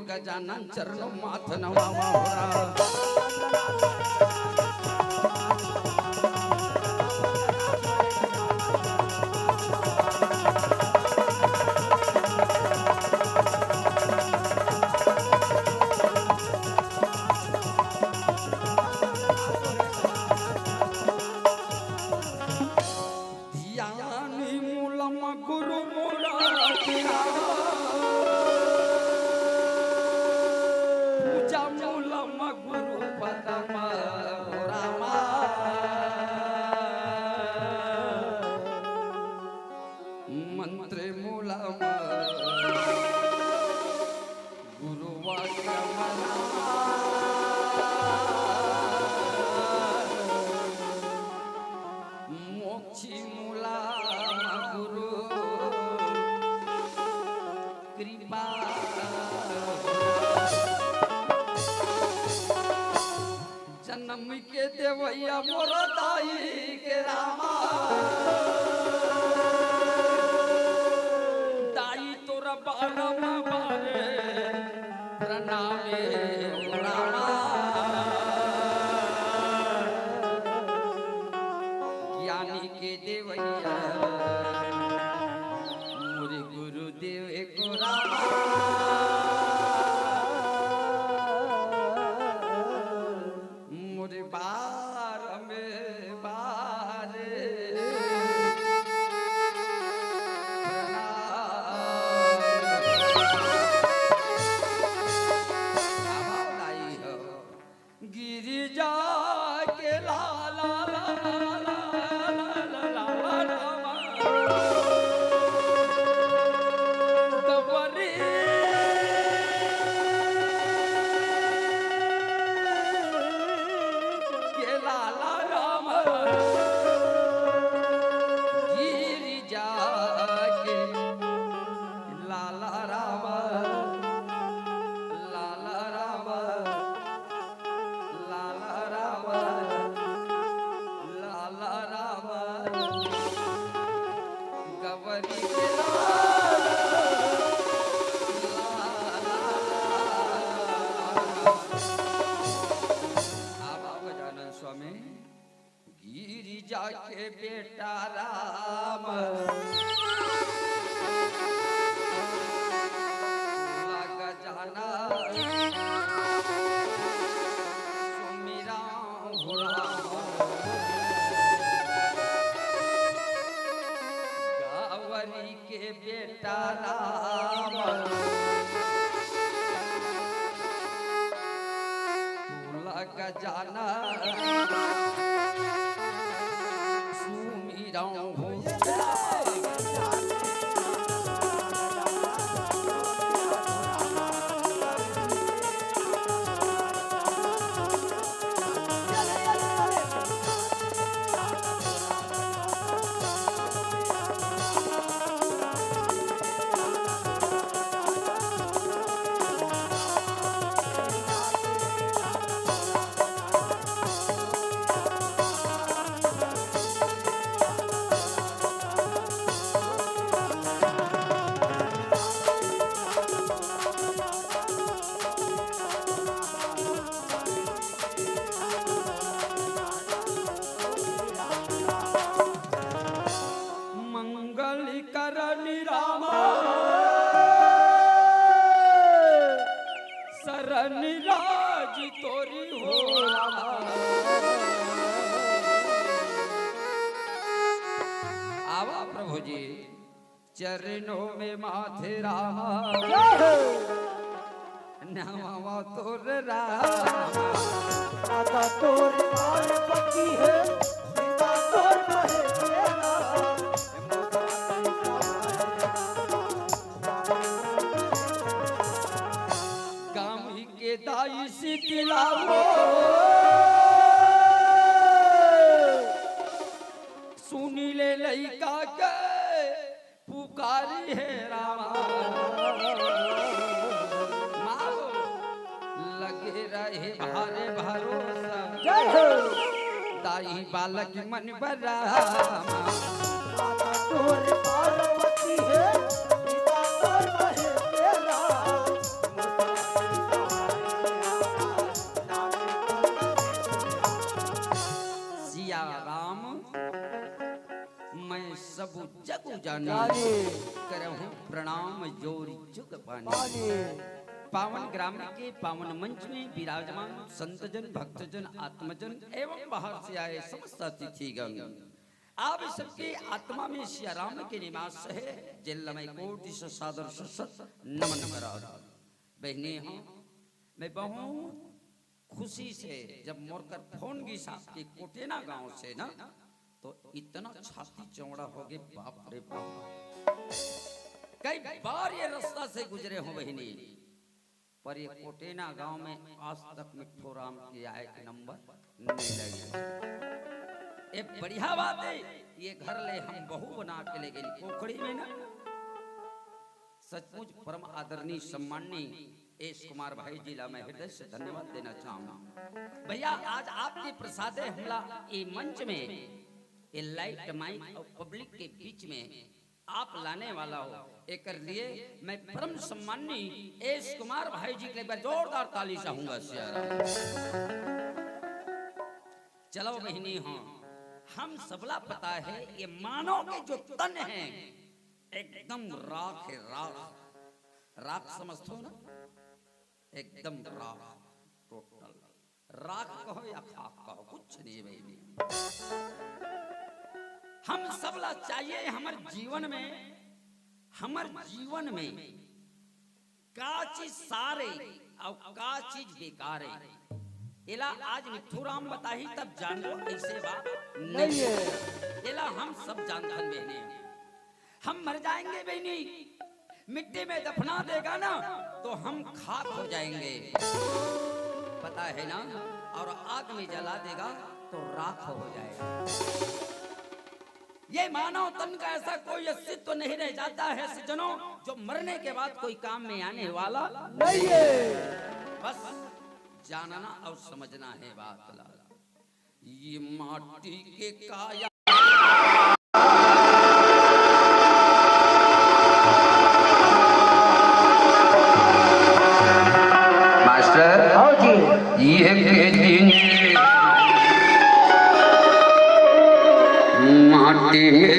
गजानन चरणों माथ नवावा हो रहा। कृपा जन्म के देवैया मोर दाई के रामा दाई तोरा बारम बारे प्रणामे रामा ज्ञानी के देवैया मोरे गुरुदेव को रामा मोरे बार में बारे गिरिजा के लाला गिरिजा के बेटा राम लग जाना सुमिरा हो गावरी के बेटा राम लग जाना राज तोरी हो आवा प्रभु जी चरणों में माथे रामा नवा तोर रामा तोर पार्वती है सीता तोर दाई शीतलाओ सुनी ले लइका के पुकारी है रामा माओ लगे रहे भारे भरोसा दाई बालक मन बरा तोर पार्वती है सीता तोर तेरा मैं सब जग जाने करहूं प्रणाम जोरी जुग पानी पावन ग्राम के पावन मंच में विराजमान संतजन भक्तजन आत्मजन एवं बाहर से आए समस्त अतिथिगण आप सबके आत्मा में श्री राम के निवास है जिल्लमय कोटि सादर सत नमन करा बहने हाँ मैं बहुत खुशी से जब मोरकर फोन की साथ के कोटेना गांव से ना तो इतना छाती चौड़ा हो गए बाप रे बाप कई बार ये रास्ता से गुजरे हो बहनी पर ये कोटेना गांव में आज तक मिठो राम के आए नंबर नहीं लगे। ये बढ़िया बात है ये घर ले हम बहू बना के ले गए कोखड़ी में ना सचमुच परम आदरणीय सम्माननीय एस कुमार भाई जी ला मैं हृदय से धन्यवाद देना चाहूंगा। भैया आज आपके प्रसादे हमला ये मंच में ये लाइट माइक और पब्लिक के बीच में आप लाने वाला हो, एक लिए मैं परम सम्माननीय एस कुमार भाई जी के लिए जोरदार ताली चाहूंगा। चलो बहनी हो, हम सबला पता है ये मानव के जो तन है एकदम राख है, राख राख समझते हो ना, एकदम राख, टोटल राख कहो या खाक कहो, कुछ नहीं बहनी। हम सबला चाहिए हमारे जीवन में का चीज सारे और का चीज बेकार है। इला आज मिठूराम बताही तब जान लो ऐसे बात नहीं है। इला हम सब जानते बहनी, हम मर जाएंगे बहनी, मिट्टी में दफना देगा ना तो हम खाक हो जाएंगे, पता है ना, और आग में जला देगा तो राख हो जाएगा। ये मानव तन का ऐसा कोई अस्तित्व तो नहीं रह जाता है सज्जनों जो मरने के बाद कोई काम में आने वाला नहीं है। बस जानना और समझना है बात। ये माटी के काया मास्टर, हाँ जी, ये के दिन माटी में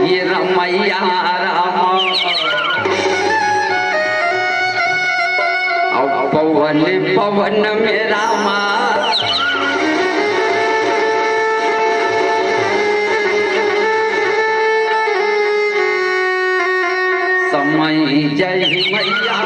ये रमैया रामा और पवन पवन में रामा समय जय मैया।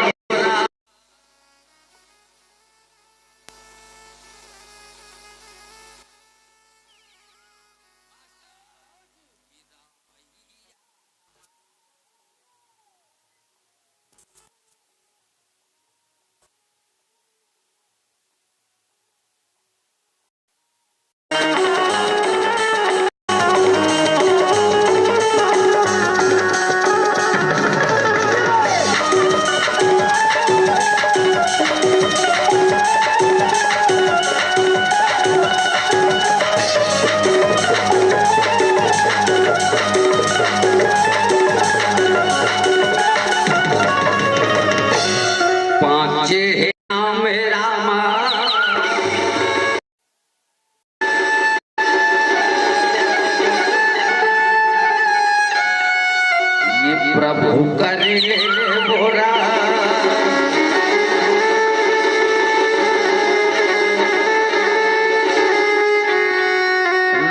प्रभु करे बोरा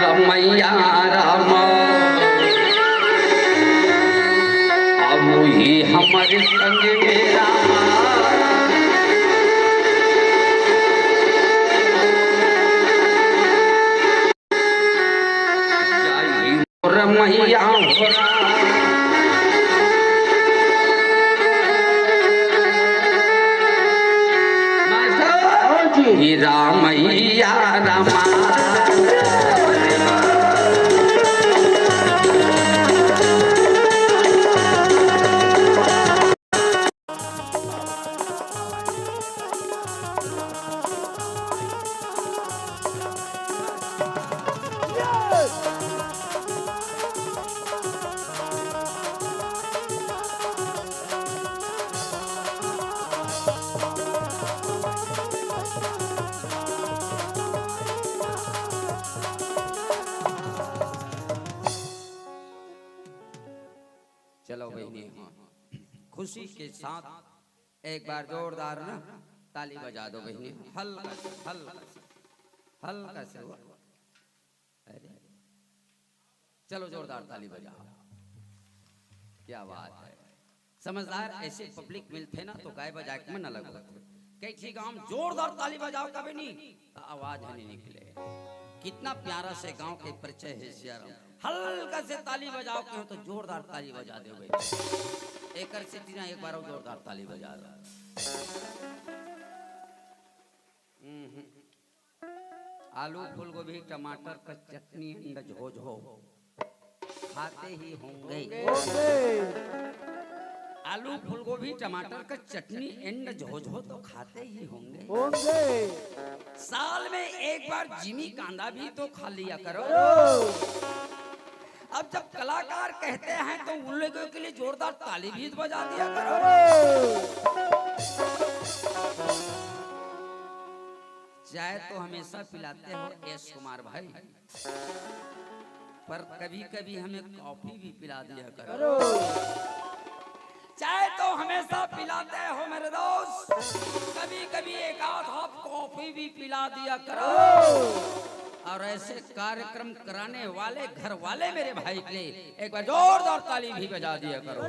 रमैया रामा अब ही हमारे संग मेरा रमैया रामैया रामा चलो बहनी, खुशी के साथ एक बार जोरदार ना ताली बजा दो बहनी, हल्का से हल्का से हल्का से। अरे चलो जोरदार ताली बजाओ, क्या बात है। समझदार ऐसे पब्लिक मिलते ना तो गाय बजा के मन अलग होते। कैसी गांव जोरदार ताली बजाओ कभी नहीं आवाज नहीं निकले। कितना प्यारा से गांव के परिचय है सियाराम। हल्का से ताली बजाओ के हो तो जोरदार ताली बजा दो भाई। एक एक बार जोरदार ताली बजा दो। आलू फूल गोभी टमाटर का चटनी अंडा झोझ हो खाते ही होंगे। आलू फूल गोभी टमाटर का चटनी एंड झोझ हो तो खाते ही होंगे। साल में एक बार जिमी कांदा भी तो खा लिया करो। अब जब कलाकार कहते हैं तो उन लोगों के लिए जोरदार ताली भी बजा दिया करो। चाय तो हमेशा पिलाते हो एस कुमार भाई, पर कभी कभी हमें कॉफी भी पिला दिया करो। चाय तो हमेशा पिलाते हो मेरे दोस्त, कभी कभी एक आध कॉफी भी पिला दिया करो। और ऐसे कार्यक्रम कराने वाले घर वाले मेरे भाई के लिए एक बार जोरदार ताली भी बजा दिया करो।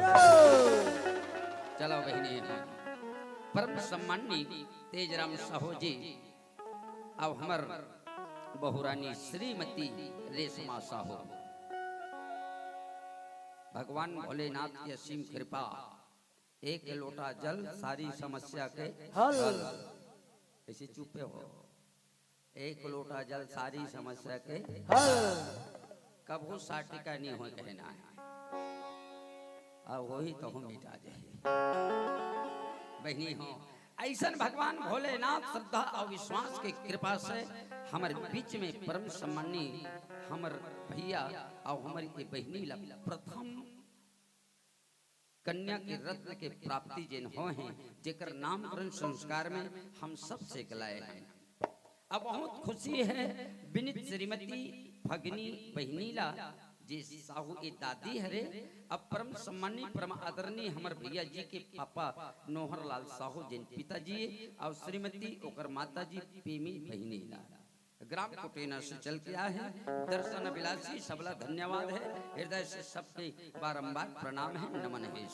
चलो बहनी, परम सम्मानी तेजराम साहू जी अब हमर बहुरानी श्रीमती रेशमा साहू, भगवान भोलेनाथ की असीम कृपा, एक लोटा जल सारी समस्या के हल। ऐसे चुपे हो, एक लोटा जल सारी समस्या के हल। कबू साटी का नहीं हो कहना है, अब वही तो हम मिटा जाए। बहनी हो, ऐसा भगवान भोलेनाथ श्रद्धा और विश्वास के कृपा से हमारे बीच में परम सम्मानी हमर भैया और हमारी बहनी ला प्रथम कन्या के रत्न के प्राप्ति जिन हो हैं, जेकर नामकरण संस्कार में हम सब से कलाए हैं। अब बहुत खुशी है विनित श्रीमती भगनी बहनीला जी साहू की दादी हरे, अब परम सम्मानी परम आदरणीय हमर भैया जी के पापा नोहर लाल साहू जिन पिताजी और श्रीमती ओकर माता जी प्रेमी बहनीला ग्राम कोटेना से चल के आए हैं। दर्शन अभिलाषी सबला धन्यवाद है, हृदय से सबके बारंबार प्रणाम है, नमन है।